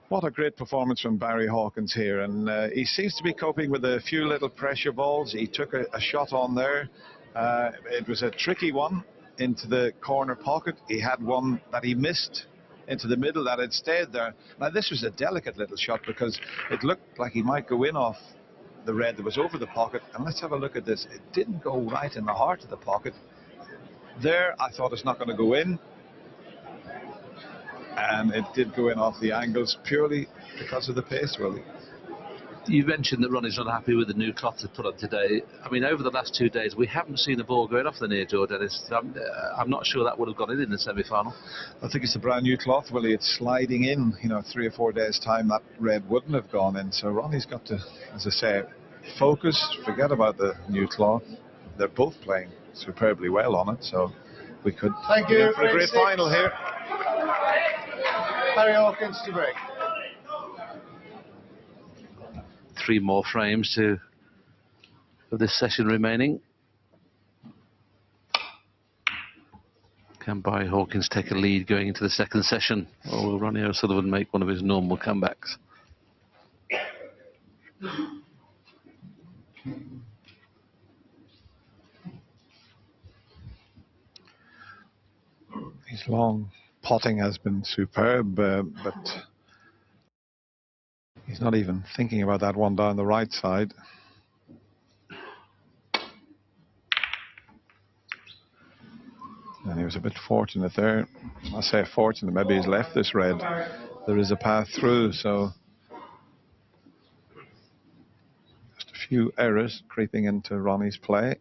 What a great performance from Barry Hawkins here, and he seems to be coping with a few little pressure balls. He took a shot on there. It was a tricky one into the corner pocket. He had one that he missed into the middle that had stayed there. Now this was a delicate little shot because it looked like he might go in off the red that was over the pocket. And let's have a look at this. It didn't go right in the heart of the pocket. There, I thought it's not going to go in. And it did go in off the angles purely because of the pace, Willie. You mentioned that Ronnie's not happy with the new cloth they put on today. I mean, over the last 2 days, we haven't seen a ball going off the near jaw, Dennis. I'm not sure that would have gone in the semi-final. I think it's a brand new cloth, Willie. It's sliding in. 3 or 4 days' time, that red wouldn't have gone in. So Ronnie's got to, as I say, focus, forget about the new cloth. They're both playing superbly well on it, so we could Thank you for a great final here. Barry Hawkins to break. 3 more frames of this session remaining. Can Barry Hawkins take a lead going into the second session, or will Ronnie O'Sullivan make one of his normal comebacks? His long potting has been superb, but he's not even thinking about that one down the right side. And he was a bit fortunate there. I say fortunate, maybe he's left this red. There is a path through, so just a few errors creeping into Ronnie's play.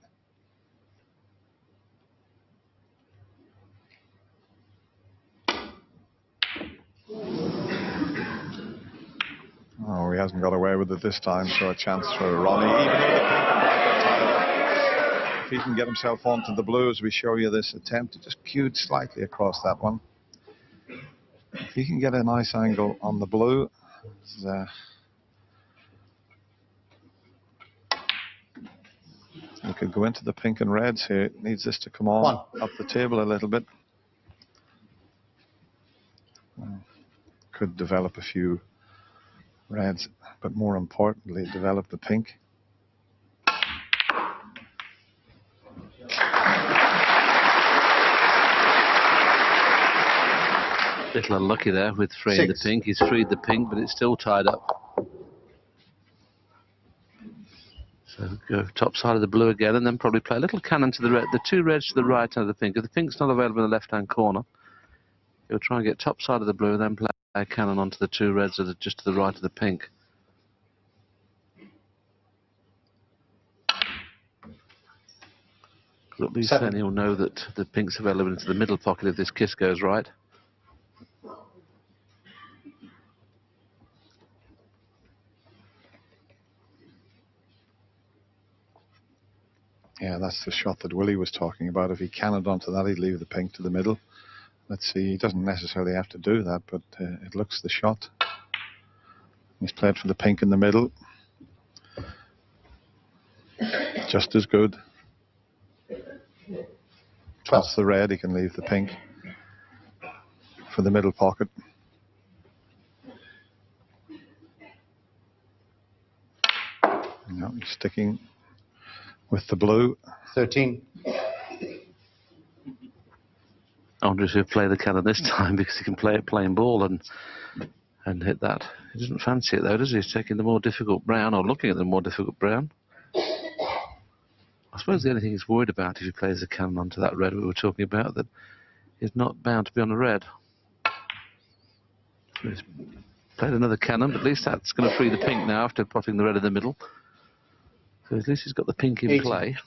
Oh, he hasn't got away with it this time, so a chance for Ronnie. Even though the pink and black are tied up, if he can get himself onto the blue, as we show you this attempt, he just cued slightly across that one. If he can get a nice angle on the blue, he could go into the pink and reds here. It needs this to come on up the table a little bit. Could develop a few reds, but more importantly, develop the pink. Little unlucky there with freeing the pink. He's freed the pink, but it's still tied up. So go top side of the blue again, and then probably play a little cannon to the red. The 2 reds to the right hand of the pink. If the pink's not available in the left-hand corner, he'll try and get top side of the blue, and then play a cannon onto the 2 reds that are just to the right of the pink. But at least then he'll know that the pink's available into the middle pocket if this kiss goes right. Yeah, that's the shot that Willie was talking about. If he cannoned onto that, he'd leave the pink to the middle. Let's see, he doesn't necessarily have to do that, but it looks the shot. He's played for the pink in the middle. Just as good. That's the red, he can leave the pink for the middle pocket. No, he's sticking with the blue. 13. I wonder if he'll play the cannon this time, because he can play a plain ball and hit that. He doesn't fancy it though, does he? He's taking the more difficult brown, or looking at the more difficult brown. I suppose the only thing he's worried about if he plays the cannon onto that red we were talking about, that is not bound to be on a red. So he's played another cannon, but at least that's going to free the pink now after potting the red in the middle. So at least he's got the pink in 18. play.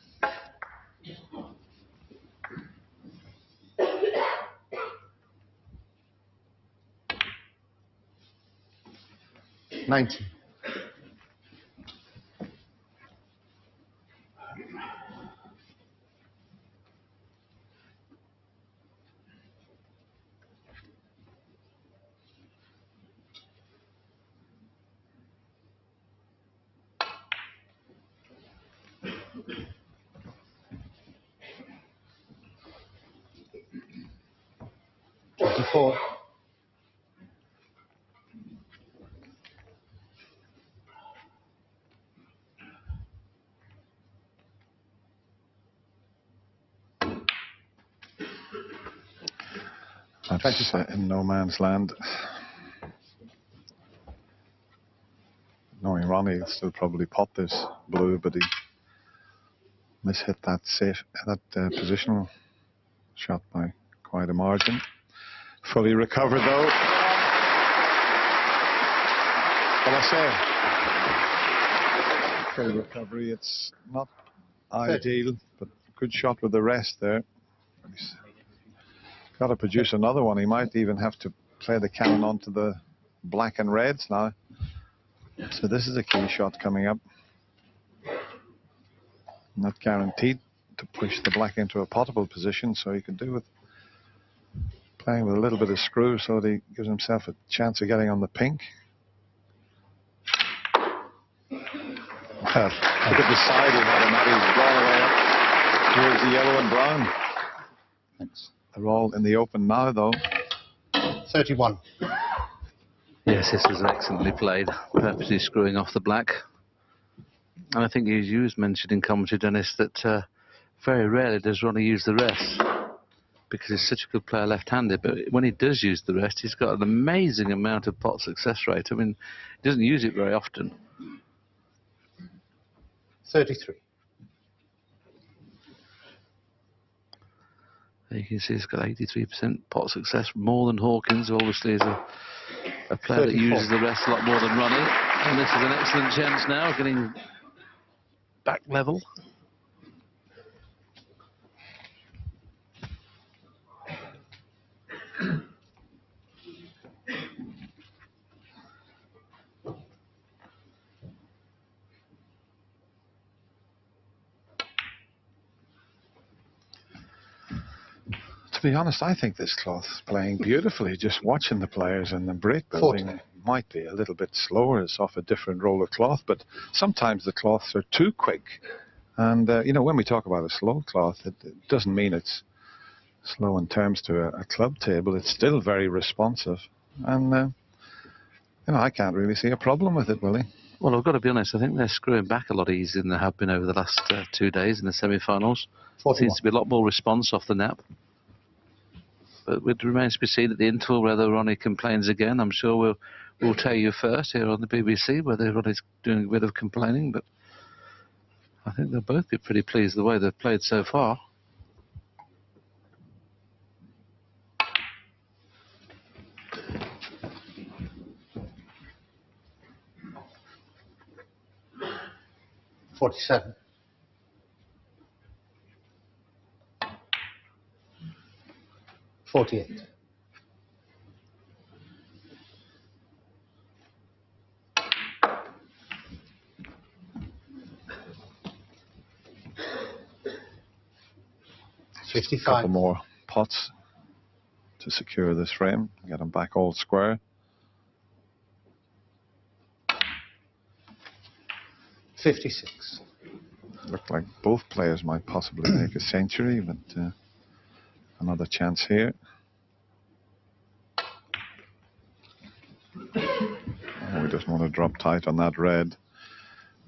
$19. $24. That's in no man's land. Knowing Ronnie will still probably pot this blue, but he mishit that positional shot by quite a margin. Fully recovered though. Well, I say, fully recovery. It's not ideal, but good shot with the rest there. He's got to produce another one. He might even have to play the cannon onto the black and reds now. So this is a key shot coming up. Not guaranteed to push the black into a potable position, so he can do with playing with a little bit of screw so that he gives himself a chance of getting on the pink. Well, look at the side he had him at. He's gone away up. Here's the yellow and brown. Thanks. They're all in the open now, though. 31. Yes, this was excellently played, purposely screwing off the black. And I think you mentioned in commentary, Dennis, that very rarely does Ronnie use the rest because he's such a good player left-handed. But when he does use the rest, he's got an amazing amount of pot success rate. I mean, he doesn't use it very often. 33. You can see he's got 83% pot success, more than Hawkins, who obviously is a player 34. That uses the rest a lot more than Ronnie. And this is an excellent chance now, getting back level. To be honest, I think this cloth's playing beautifully. Just watching the players and the break building might be a little bit slower. It's off a different roll of cloth, but sometimes the cloths are too quick. And, you know, when we talk about a slow cloth, it doesn't mean it's slow in terms to a club table. It's still very responsive. And, you know, I can't really see a problem with it, Willie. Well, I've got to be honest, I think they're screwing back a lot easier than they have been over the last 2 days in the semi-finals. Seems to be a lot more response off the nap. But it remains to be seen at the interval whether Ronnie complains again. I'm sure we'll tell you first here on the BBC whether Ronnie's doing a bit of complaining. But I think they'll both be pretty pleased the way they've played so far. $47. 48. A couple more pots to secure this frame. Get them back all square. 56. Looked like both players might possibly make a century, but another chance here. Oh, he doesn't want to drop tight on that red.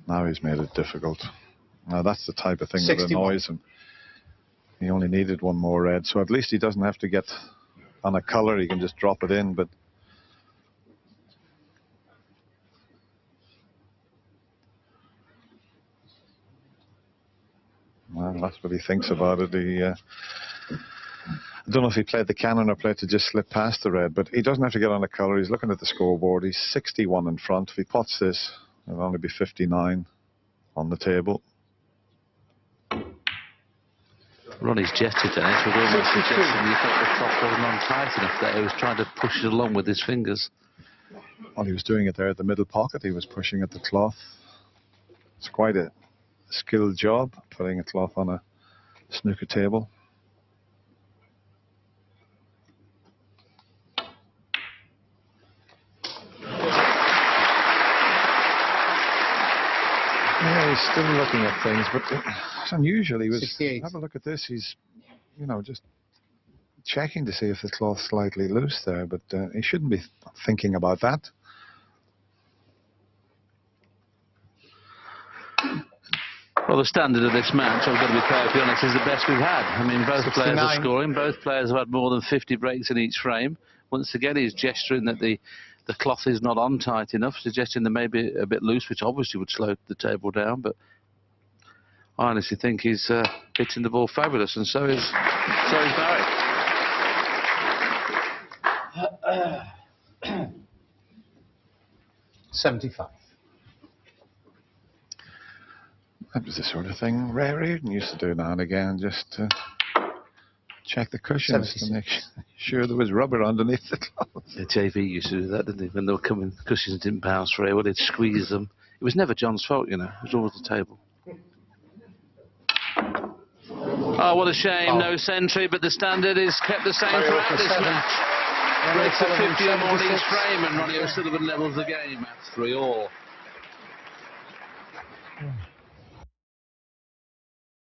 Now he's made it difficult. Now that's the type of thing 61. That annoys him. He only needed one more red, so at least he doesn't have to get on a colour. He can just drop it in, but well, that's what he thinks about it. I don't know if he played the cannon or played to just slip past the red, but he doesn't have to get on a colour. He's looking at the scoreboard. He's 61 in front. If he pots this, it'll only be 59 on the table. Ronnie's jetted, Dennis, with almost suggesting he felt the cloth wasn't on tight enough there. He was trying to push it along with his fingers. Well, he was doing it there at the middle pocket. He was pushing at the cloth. It's quite a skilled job, putting a cloth on a snooker table. Yeah, he's still looking at things, but it's unusual. He was. 68. Have a look at this. He's, you know, just checking to see if the cloth's slightly loose there, but he shouldn't be thinking about that. Well, the standard of this match, I've got to be perfectly honest, is the best we've had. I mean, both players are 69. scoring. Both players have had more than 50 breaks in each frame. Once again, he's gesturing that the cloth is not on tight enough, suggesting they may be a bit loose, which obviously would slow the table down. But I honestly think he's hitting the ball fabulous, and so is Barry. 75. That was the sort of thing Ray Reardon used to do now and again, just to check the cushions to make sure there was rubber underneath the cloth. The JV used to do that, didn't he? When they were coming, the cushions didn't bounce very well, they'd squeeze them. It was never John's fault, you know. It was always the table. Oh, what a shame. No century, but the standard is kept the same throughout this match. Breaks of 50 or more in each frame, and Ronnie O'Sullivan levels the game at 3-all.